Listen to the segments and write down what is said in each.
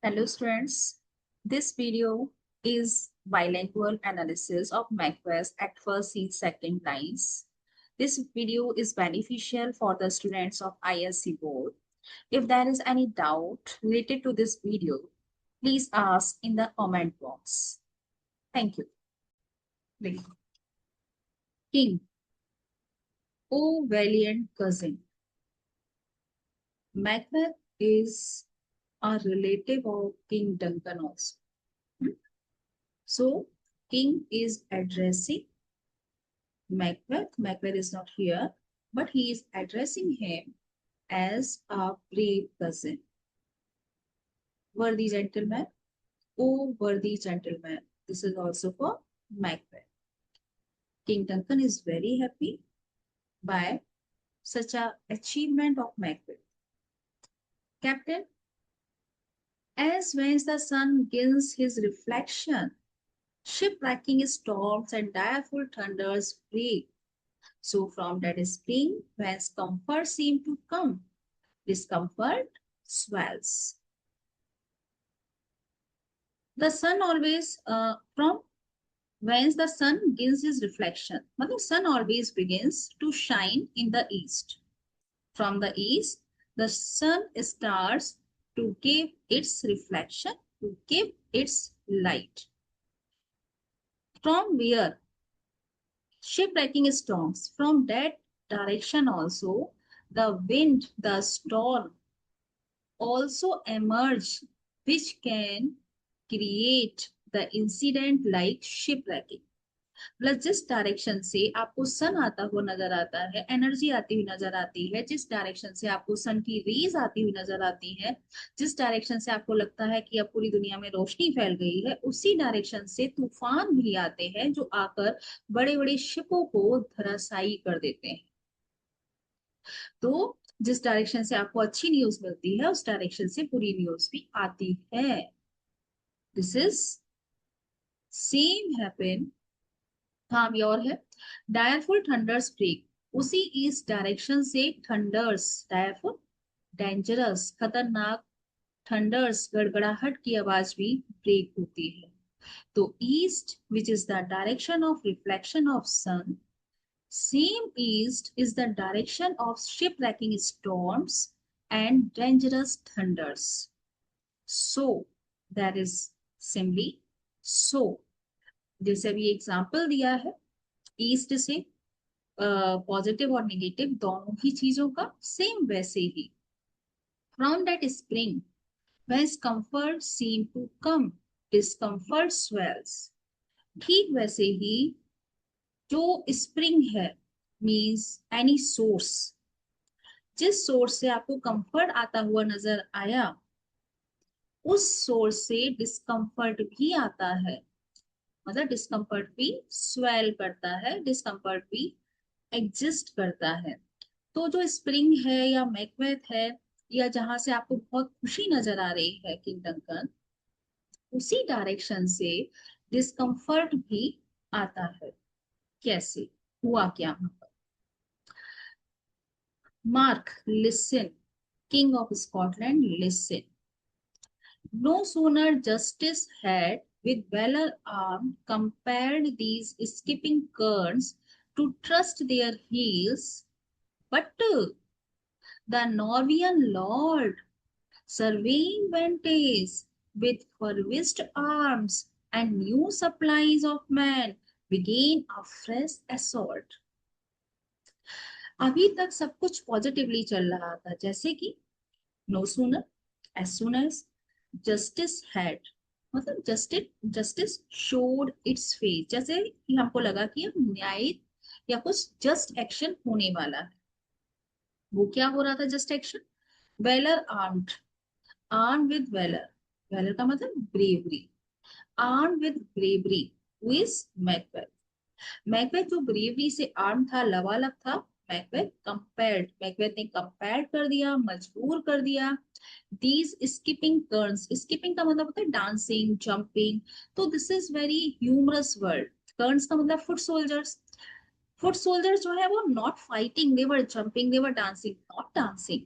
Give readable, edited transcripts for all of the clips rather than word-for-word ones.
Hello students, this video is bilingual analysis of Macbeth at first seat second lines. This video is beneficial for the students of ISC board. If there is any doubt related to this video, please ask in the comment box. Thank you. Begin. King, O valiant cousin. Macbeth is a relative of King Duncan also. So King is addressing Macbeth. Macbeth is not here, but he is addressing him as a brave cousin. Worthy gentleman, oh worthy gentleman. This is also for Macbeth. King Duncan is very happy by such a achievement of Macbeth. Captain, as when the sun gains his reflection, shipwrecking storms and direful thunders break. So from that spring, whence comfort seemed to come, discomfort swells. The sun always from whence the sun gains his reflection. The sun always begins to shine in the east. From the east, the sun starts to give its reflection, to give its light. From where? Shipwrecking storms. From that direction also, the wind, the storm also emerge, which can create the incident like shipwrecking. Plus जिस direction से आपको सन आता हुआ नजर आता है, energy आती हुई नजर आती है, जिस डायरेक्शन से आपको सन की रेज आती हुई नजर आती है, जिस डायरेक्शन से आपको लगता है कि अब पूरी दुनिया में रोशनी फैल गई है, उसी डायरेक्शन से तूफान भी आते हैं जो आकर बड़े बड़े शिपों को धराशायी कर देते हैं। तो जिस डायरेक्शन से आपको अच्छी न्यूज मिलती है उस डायरेक्शन से बुरी न्यूज भी आती है। This is same happen. हाँ ये और है, डायरफुल थंडर्स ब्रेक, उसी इस डायरेक्शन से थंडर्स, डायरफुल डेंजरस खतरनाक, थंडर्स गड़गड़ाहट की आवाज भी ब्रेक होती है। तो east which is the direction of reflection of sun, same east is the direction of शिपwrecking storms and dangerous thunders. So that is simply so. जैसे अभी एग्जाम्पल दिया है ईस्ट से पॉजिटिव और नेगेटिव दोनों ही चीजों का, सेम वैसे ही from that spring whence comfort seem to come, discomfort swells. ठीक वैसे ही जो स्प्रिंग है मीन्स एनी सोर्स, जिस सोर्स से आपको कंफर्ट आता हुआ नजर आया उस सोर्स से डिस्कम्फर्ट भी आता है, मतलब डिस्कम्फर्ट भी स्वेल करता है, डिस्कम्फर्ट भी एग्जिस्ट करता है। तो जो स्प्रिंग है या मैकबेथ है या जहां से आपको बहुत खुशी नजर आ रही है किंग डंकन, उसी डायरेक्शन से डिस्कम्फर्ट भी आता है। कैसे हुआ क्या वहां पर? Mark, listen, king of Scotland, listen. No sooner justice had, with valor armed, compared these skipping kerns to trust their heels, but the Norwegian lord, surveying vantage with furvished arms and new supplies of men, began a fresh assault. अभी तक सब कुछ positively चल रहा था, जैसे कि no sooner, as soon as justice had, मतलब जस्टिस शोड इट्स फेस, जैसे कि हमको लगा कि अब न्याय या कुछ जस्ट एक्शन होने वाला है। वो क्या हो रहा था just action? Valour armed, arm with valour, valour का मतलब bravery, arm with bravery viz Macbeth. Macbeth जो ब्रेवरी से आर्म था, लबालब था, मैकबेथ ने कंपेयर कर दिया, मजबूर कर दिया दीज स्किपिंग टर्न्स। स्किपिंग का मतलब होता है डांसिंग, जंपिंग, तो this is very humorous word. Turns का मतलब फुट सोल्जर्स। फुट सोल्जर्स जो है वो not fighting, they were jumping, they were dancing, not dancing,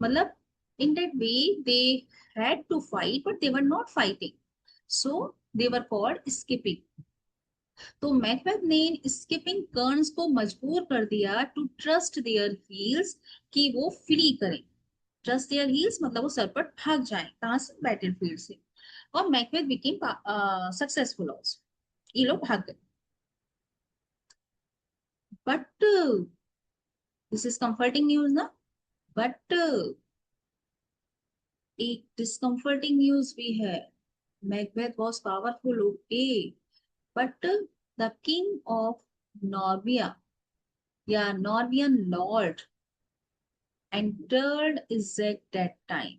मतलब in that way they had to fight, but they were not fighting. So they were called skipping. तो Macbeth ने skipping कर्न्स को मजबूर कर दिया टू ट्रस्ट देयर हील्स कि वो flee करें. ट्रस्ट देयर हील्स मतलब वो सर पर भाग जाएं. कहां से? बैटलफील्ड से. और मैकबेथ बिकेम सक्सेसफुल आल्सो. ये लोग भाग गए. But this is comforting news ना. बट एक डिस्कम्फर्टिंग न्यूज भी है. Macbeth was powerful, okay, but the king of Norway या Norwegian lord entered is at that time.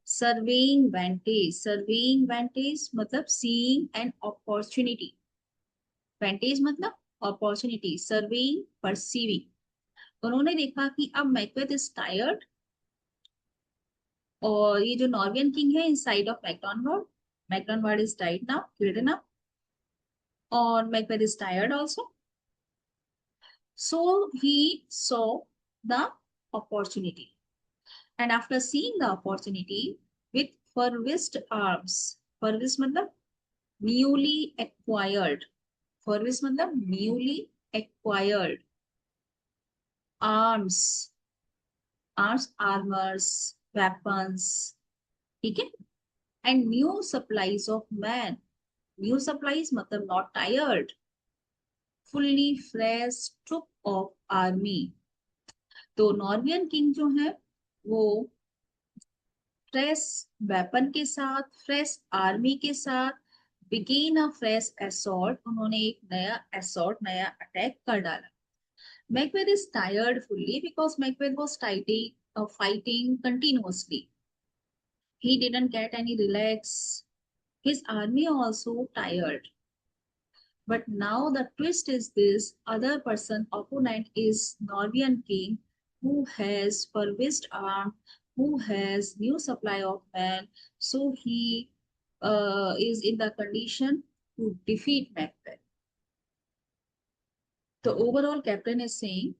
Surveying vantage मतलब seeing an opportunity. Vantage मतलब opportunity. Surveying, perceiving. उन्होंने देखा कि अब मैकबेथ इज टायर्ड और ये जो नॉर्वेजियन किंग है inside of Macdonwald. Macdonwald is died now, killed now, और Macbeth is tired also. So he saw the opportunity. And after seeing the opportunity with furvished arms, furvished मतलब newly acquired, furvished मतलब newly acquired arms, armors, weapons, ठीक है, and new supplies of man. New supplies मतलब not tired, fully fresh troop of army. तो Norwegian king जो है वो fresh weapon के साथ, फ्रेश आर्मी के साथ बिगेन अ फ्रेश असॉल्ट. उन्होंने एक नया असॉल्ट, नया अटैक कर डाला. Macbeth is tired fully because Macbeth was fighting continuously. He didn't get any relax. His army also tired. But now the twist is this: other person, opponent is Norwegian king who has furvished arm, who has new supply of men. So he is in the condition to defeat Macbeth. The overall captain is saying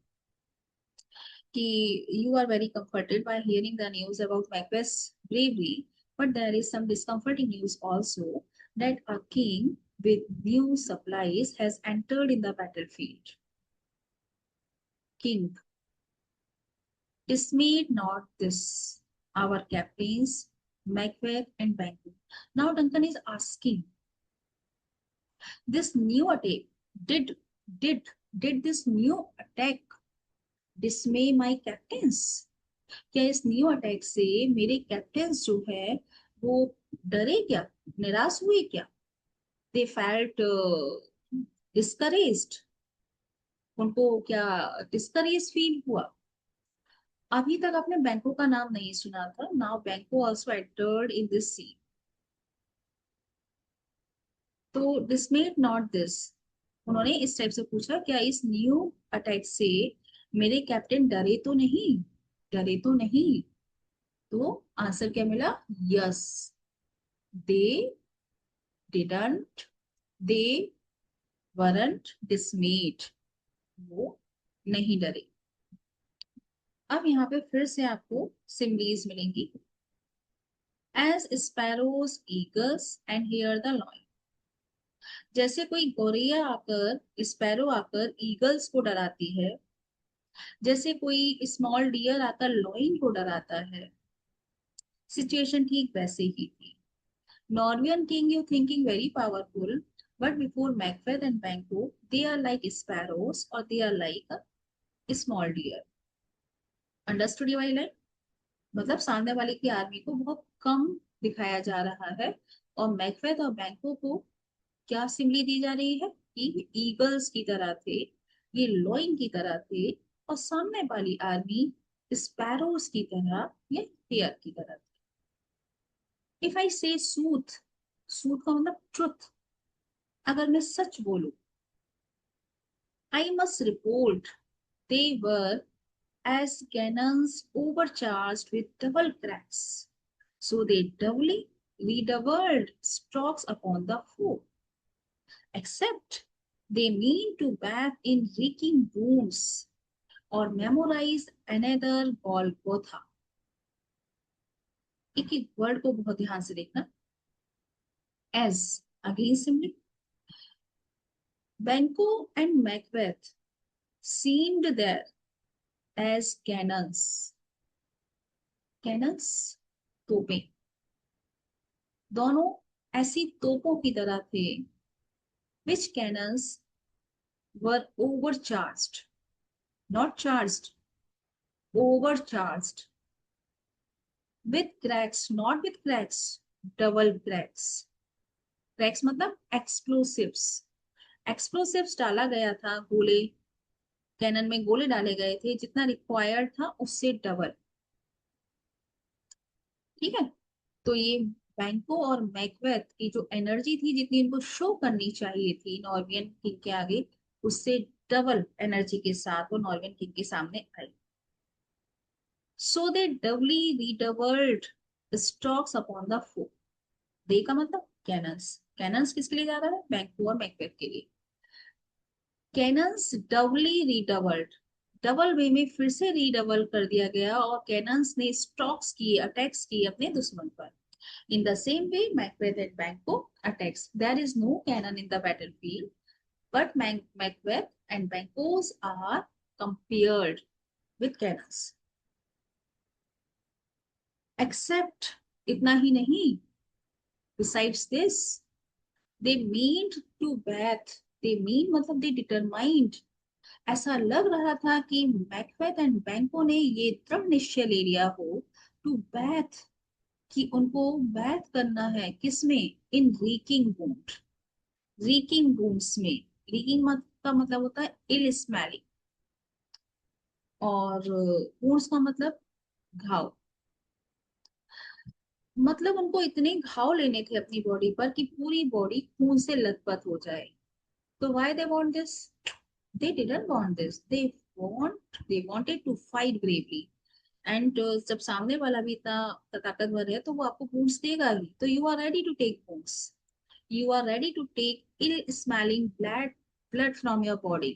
कि you are very comforted by hearing the news about Macbeth's bravery, but there is some discomforting news also that a king with new supplies has entered in the battlefield. King, dismayed not this, our captains, Macbeth and Banquo. Now Duncan is asking, this new attack, did did this new attack dismay my captains? क्या इस new attack से मेरे captains जो है वो डरे क्या, निराश हुए क्या? They felt discouraged. उनको क्या डिस्करेज फील हुआ? अभी तक आपने बैंको का नाम नहीं सुना था. नाउ बैंको आल्सो एंटर्ड इन दिस सी. तो डिसमेड नॉट दिस, उन्होंने इस टाइप से पूछा क्या इस न्यू अटैक से मेरे कैप्टन डरे तो नहीं, डरे तो नहीं? तो आंसर क्या मिला? Yes, they didn't, they weren't डिसमेड. वो नहीं डरे. अब यहाँ पे फिर से आपको सिम्बलीज मिलेंगी. As sparrows eagles and hare the lion. जैसे कोई गौरैया आकर, स्पैरो आकर ईगल्स को डराती है, जैसे कोई स्मॉल डियर आकर लॉइन को डराता है, सिचुएशन ठीक वैसे ही थी. Norwegian king you thinking very powerful, but before Macbeth and Banquo, they are like sparrows or they are like a small deer. Understood ये वाली लाइन? मतलब सामने वाले की आर्मी को बहुत कम दिखाया जा रहा है और मैकबेथ और बैंको को क्या सिमली दी जा रही है कि ईगल्स की तरह थे, ये लॉइन की तरह थे, और सामने वाली आर्मी स्पैरोज की तरह या डियर की तरह थी. इफ आई से सूथ, सूथ का मतलब ट्रुथ, अगर मैं सच बोलूं, I must report they were as cannons overcharged with double cracks. So they doubly redoubled strokes upon the foe. Except they mean to bathe in reeking wounds or memorize another Golgotha. एक एक word को बहुत ध्यान से देखना. As, again simply, बैंको and Macbeth seemed there as cannons. Cannons, तोपें. दोनों ऐसी तोपों की तरह थे. Which cannons were overcharged, not charged, overcharged. With cracks, not with cracks, double cracks. Cracks मतलब explosives. एक्सप्लोसिव्स डाला गया था, गोले, कैनन में गोले डाले गए थे जितना रिक्वायर्ड था उससे डबल. ठीक है. तो ये बैंको और मैकबेथ की जो एनर्जी थी, जितनी इनको शो करनी चाहिए थी नॉर्वेजियन किंग के आगे, उससे डबल एनर्जी के साथ वो नॉर्वेजियन किंग के सामने आई. सो दे डबली रीडबल्ड स्टॉक्स अपॉन द फो. दे का मतलब कैनन्स. कैनन्स किसके लिए जा रहा है? बैंको और मैकबेथ के लिए. कैनन्स डबली रीडबल्ड, डबल वे में फिर से रीडबल कर दिया गया और कैनन्स ने स्टॉक्स किए, अटैक्स किए अपने दुश्मन पर. In the same way, Macbeth and Banquo attacks. There is no cannon in the battlefield, but Macbeth and Banquo's are compared with cannons. Except, इतना ही नहीं. Besides this, they meant to bath. They mean मतलब they determined. ऐसा लग रहा था कि Macbeth and बैंको ने ये दृढ़ निश्चय ले लिया हो टू बैथ, कि उनको बैथ करना है किसमें? इन रीकिंग वुंड. रीकिंग वुंड्स में. रीकिंग का मतलब होता है इल स्मेलिंग, और वुंड्स का मतलब घाव. मतलब उनको इतने घाव लेने थे अपनी बॉडी पर कि पूरी बॉडी खून से लथपथ हो जाए. तो why they want this? They didn't want this. They wanted to fight bravely. And जब सामने वाला भी इतना ताकतवर है तो वो आपको वुंड्स देगा ही. तो you are ready to take wounds. You are ready to take ill-smelling blood from your body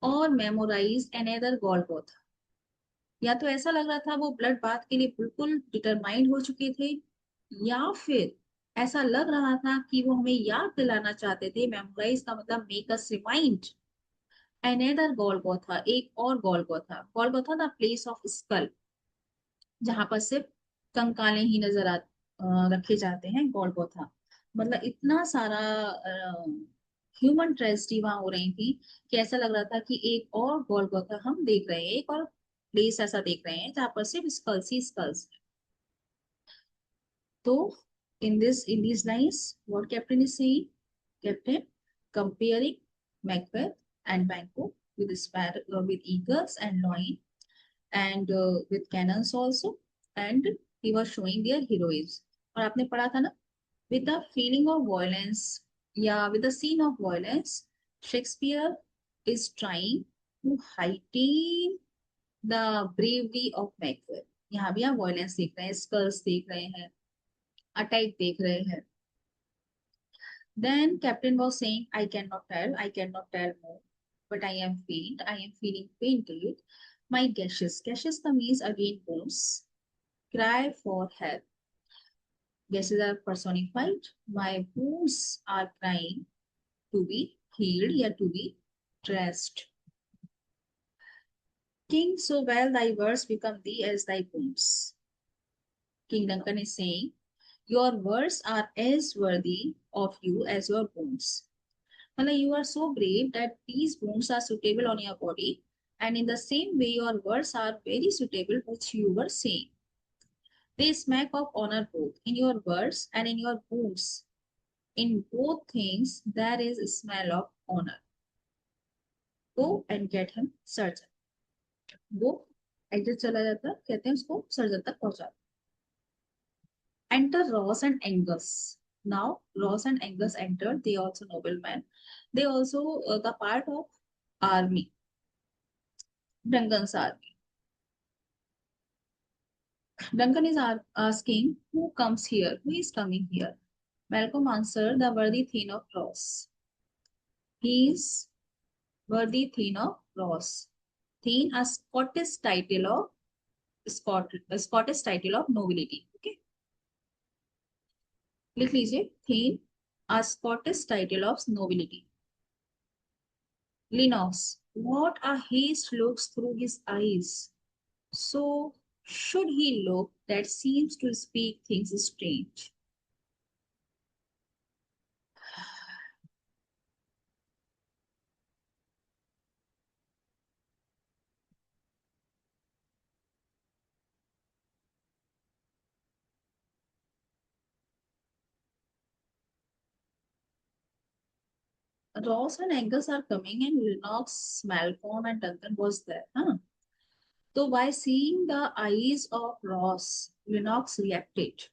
or memorize another Golgotha. या तो ऐसा लग रहा था वो ब्लड बाथ के लिए बिल्कुल डिटरमाइंड हो चुके थे, या फिर ऐसा लग रहा था कि वो हमें याद दिलाना चाहते थे. मेमोराइज का मतलब make us remind another Golgotha, एक और Golgotha. Golgotha the place of skull, जहां पर सिर्फ कंकालें ही नजर रखे जाते हैं. गोलगोथा मतलब इतना सारा ह्यूमन ट्रेजेडी वहां हो रही थी कि ऐसा लग रहा था कि एक और गोलगोथा हम देख रहे हैं, एक और प्लेस ऐसा देख रहे हैं जहां पर सिर्फ स्कल्स ही स्कल्स. तो in these lines, what captain is saying? Captain comparing Macbeth and Banquo with eagles and loin, and with cannons also, and he was showing their heroism. और आपने पढ़ा था ना, with the feeling of violence, yeah, with the scene of violence, Shakespeare is trying to heighten the bravery of Macbeth. यहाँ भी आप violence देख रहे हैं, skulls देख रहे हैं, अटैक देख रहे हैं. Then captain was saying, I cannot tell more, but I am faint, I am feeling fainted. My gashes का means again wounds, cry for help. Gashes are personified. My wounds are crying to be healed, या to be dressed. King, so well thy words become thee as thy wounds. King Duncan is saying, your words are as worthy of you as your wounds. मतलब you are so brave that these wounds are suitable on your body, and in the same way your words are very suitable which you were saying. They smack of honor both in your words and in your wounds. In both things there is a smell of honor. Go and get him surgeon. वो exit चला जाता, कहते हैं उसको surgeon तक पहुंचा. Enter Ross and Angus. Now Ross and Angus entered. They also noblemen. They also the part of army. Duncan's army. Duncan is asking, who comes here? Who is coming here? Malcolm answered, the worthy Thane of Ross. He is worthy Thane of Ross. Thane, a Scottish title of Scottish title of nobility. Okay, लिख लीजिए then a Scottish title of nobility. Lennox, what a haste looks through his eyes. So should he look that seems to speak things strange. Ross and Angus are coming and Lennox, Malcolm and Duncan was there. Huh? So by seeing the eyes of Ross, Lennox reacted.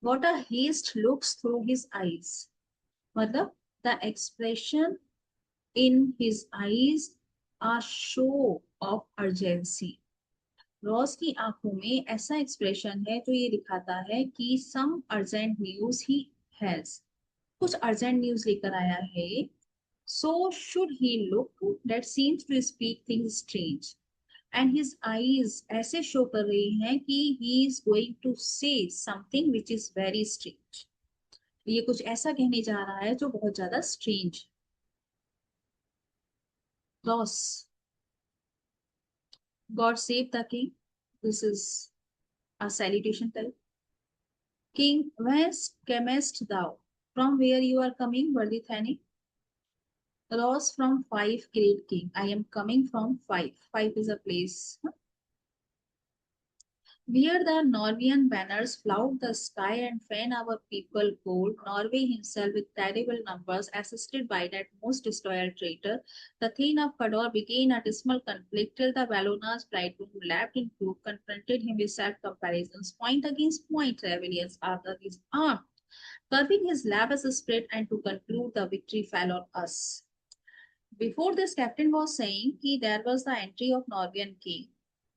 What a haste looks through his eyes. मतलब the expression in his eyes a show of urgency. Ross की आंखों में ऐसा expression है जो ये दिखाता है कि some urgent news he has, कुछ अर्जेंट न्यूज लेकर आया है. So should he look that seems to speak things strange, and his eyes ऐसे शो कर रही हैं कि he is going to say something which is very strange. ये कुछ ऐसा कहने जा रहा है जो बहुत ज्यादा strange. Ross, God save the king. This is a salutation type. King, whence camest thou? From where you are coming, worthy Thani? Ross, from Fife, great king. I am coming from Fife. Fife is a place. Where the Norwegian banners flout the sky and fan our people cold, Norway himself with terrible numbers, assisted by that most disloyal traitor, the Thane of Cador began a dismal conflict till the Vallonas bridegroom lapped in proof, confronted him with sad comparisons, point against point, rebellions after his arm, curbing his lavish spirit, and to conclude the victory fell on us. Before this, Captain was saying that there was the entry of Norwegian king,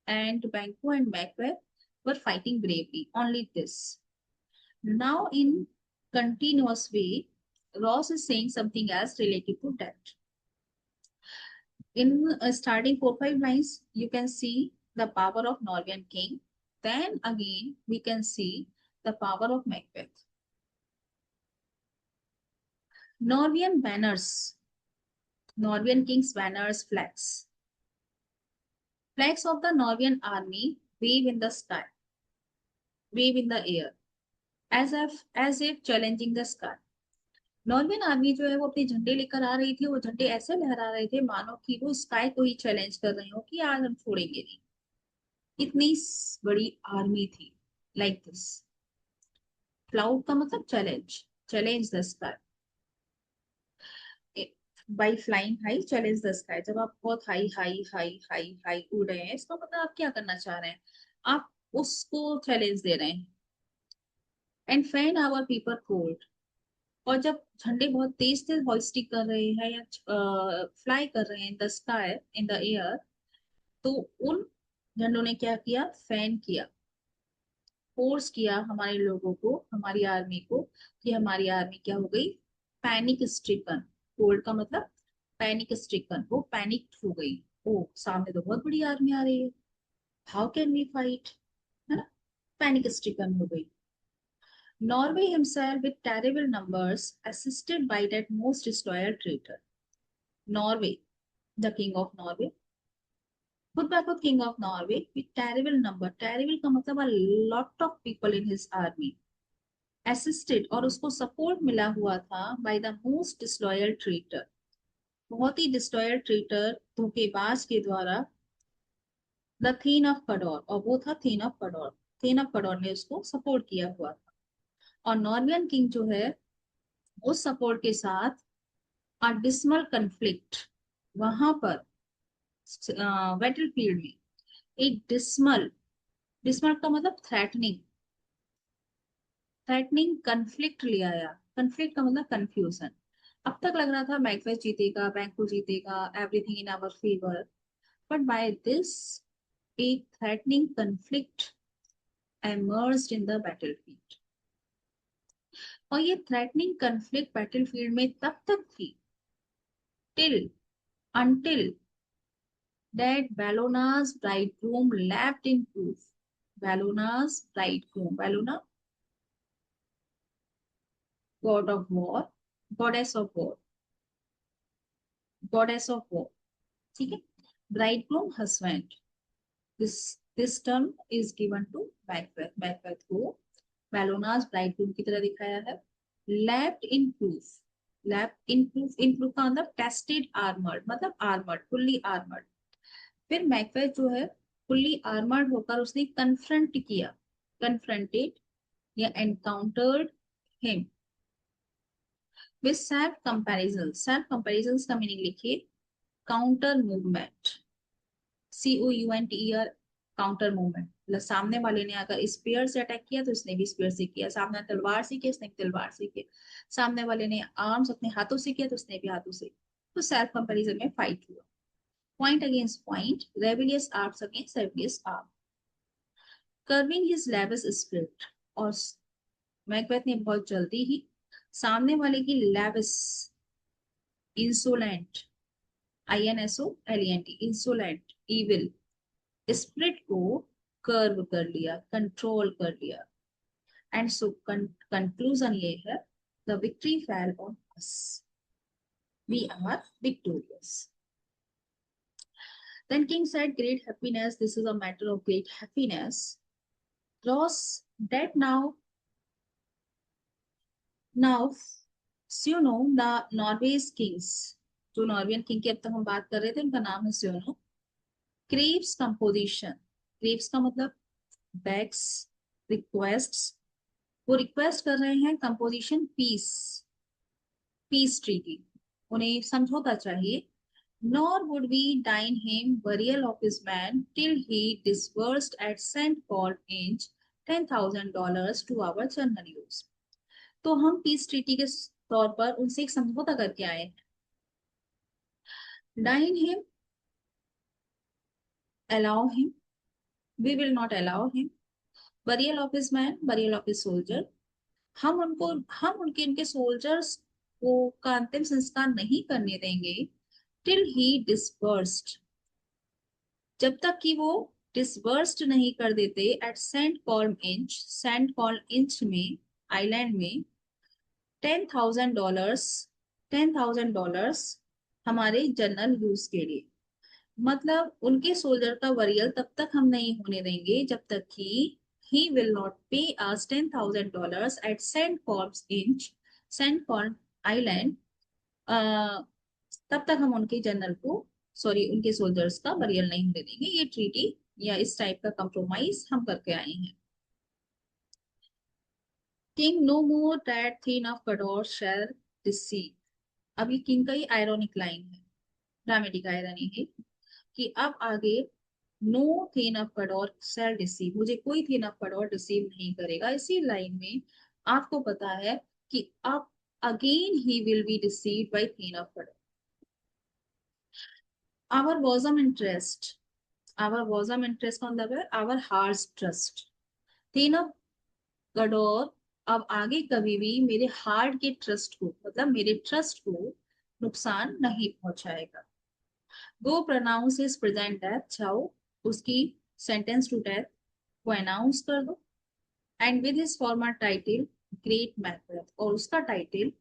and Banquo and Macbeth were fighting bravely. Only this. Now, in continuous way, Ross is saying something else related to that. In starting 4-5 lines, you can see the power of Norwegian king. Then again, we can see the power of Macbeth. Norwegian banners, Norwegian king's banners, flags. Flags of the Norwegian army wave in the sky, wave in the air, as if challenging the sky. नॉर्वेन army जो है वो अपने झंडे लेकर आ रही थी, वो झंडे ऐसे लहरा रहे थे मानो कि वो स्काई को ही चैलेंज कर रहे हो कि आज हम छोड़ेंगे नहीं. इतनी बड़ी आर्मी थी. Like this. क्लाउड का मतलब challenge, challenge the sky. By flying high challenge the sky. जब आप बहुत high high high high high उड़ रहे हैं, इसका मतलब आप क्या करना चाह रहे हैं, आप उसको चैलेंज दे रहे हैं. And fan our people cold. और जब झंडे बहुत तेज तेज हॉइस्टिंग कर रहे हैं या फ्लाई कर रहे हैं the sky in the air, तो उन झंडों ने क्या किया, फैन किया, फोर्स किया हमारे लोगों को, हमारी आर्मी को, कि हमारी आर्मी क्या हो गई, पैनिक स्ट्रिकन. कोल्ड का मतलब पैनिक स्ट्रिकन, वो पैनिक हो गई. ओ, सामने तो बहुत बड़ी आर्मी आ रही है, हाउ कैन वी फाइट, है ना. पैनिक स्ट्रिकन हो गई. Norway himself with terrible numbers, assisted by that most disloyal traitor. Norway, the king of Norway, खुद by खुद king of Norway with terrible number. Terrible का मतलब a lot of people in his army. Assisted और उसको support मिला हुआ था by the most disloyal traitor. बहुत ही disloyal traitor, धोखेबाज के द्वारा, the Thane of Cador, और वो था Thane of Cador. Thane of Cador ने उसको support किया हुआ था. और नॉर्वेन किंग जो है उस सपोर्ट के साथ a dismal conflict, वहां पर बैटलफील्ड में एक डिस्मल, डिस्मल का मतलब थ्रेटनिंग, थ्रेटनिंग कन्फ्लिक्ट ले आया. कन्फ्लिक्ट का मतलब कंफ्यूजन. अब तक लग रहा था मैकबेथ जीतेगा, बैंको जीतेगा, everything in our favour, but by this एक threatening conflict emerged in the battlefield. और ये थ्रेटनिंग कन्फ्लिक्ट बैटलफील्ड में तब तक थी till until that Bellona's bridegroom laughed in proof. Bellona's bridegroom. Bellona, god of war, goddess of war, goddess of war. ठीक है. Bridegroom, husband. This term is given to Macbeth. Macbeth को Bellona's bridegroom की तरह दिखाया है. Laughed in proof. Laughed in proof. In proof का मतलब tested armored, मतलब armored, fully armored. फिर मैकबेथ जो है फुल्ली आर्मर्ड होकर उसने कन्फ्रंट किया, कन्फ्रंटेड या encountered him with self comparison. Self comparison का मीनिंग लिखिए counter movement, COUNTER, counter movement. मतलब सामने वाले ने अगर स्पीयर से अटैक किया तो इसने भी स्पीयर से किया, सामने तलवार से किया इसने भी तलवार से किया, सामने वाले ने आर्म्स अपने हाथों से किया तो उसने भी हाथों से. तो सेल्फ कंपैरिजन में फाइट हुआ. Point against point, rebellious arms against rebellious arm. Curving his lavish spirit. और मैकबेथ ने बहुत जल्दी ही सामने वाले की lavish, insolent, INSOLENT, insolent, evil spirit को कर्व कर लिया, कंट्रोल कर लिया. एंड सो कंक्लूजन ये है, the victory fell on us. We are victorious. Then king said, great happiness, this is a matter of great happiness. Ross dead now. Now, Suno, the Norway's kings, जो नॉर्वेन king की अब तक हम बात कर रहे थे उनका नाम है स्योनो. Craves composition. क्रेव्स का मतलब बेग्स, रिक्वेस्ट्स. वो रिक्वेस्ट कर रहे हैं कंपोजिशन पीस, पीस ट्रीटी. उन्हें समझौता चाहिए. Nor would we dine him burial of his man till he disbursed at St. Paul Inch $10,000 to our general use. तो हम पीस ट्रीटी के तौर पर उनसे एक समझौता करके आए हैं. Deny him, allow him, we will not allow him. Burial of his man, burial of his soldier. हम उनके सोल्जर्स को का अंतिम संस्कार नहीं करने देंगे. टिल ही डिस्बर्स्ड, जब तक कि वो डिसबर्स्ड नहीं कर देते at Saint Colme inch. Saint Colme inch में, आइलैंड में, $10,000, $10,000 हमारे जनरल यूज के लिए. मतलब उनके सोल्जर का वरियल तब तक हम नहीं होने देंगे जब तक कि he will not pay us $10,000 at St. Colum's Inch, St. Column Island. तब तक हम उनके जनरल को, सॉरी उनके सोल्जर्स का बरियल नहीं होने देंगे. ये ट्रीटी या इस टाइप का कंप्रोमाइज हम करके आए हैं. King no more that thane of Cawdor shall deceive. अभी किंग का ही आयरॉनिक लाइन है, ड्रामेटिक आयरनी है कि अब आगे no thane of Cawdor shall deceive, मुझे कोई थीन ऑफ कडोर डिसीव नहीं करेगा. इसी लाइन में आपको पता है कि अब again he will be deceived by thane of Cawdor. our bosom interest, our bosom interest का मतलब है our heart's trust. Thane of Cawdor अब आगे कभी भी मेरे हार्ट के ट्रस्ट को, मतलब मेरे ट्रस्ट को नुकसान नहीं पहुंचाएगा. गो प्रोनाउंस इज प्रेजेंट डेथ, जाओ उसकी सेंटेंस टू डेथ को अनाउंस कर दो. And with his farmer title great Macbeth, और उसका टाइटल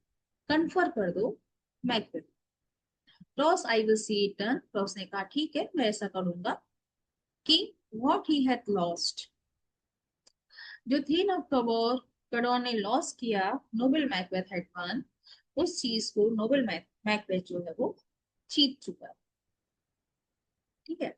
कन्फर कर दो Macbeth. Ross I will see it done, Ross ने कहा ठीक है मैं ऐसा करूंगा. कि व्हाट ही हैड लॉस्ट, जो थीन ऑफ कडोर ने लॉस किया, नोबल मैकबेथ हैड वन, उस चीज को नोबल मैकबेथ जो है वो जीत चुका है. ठीक है.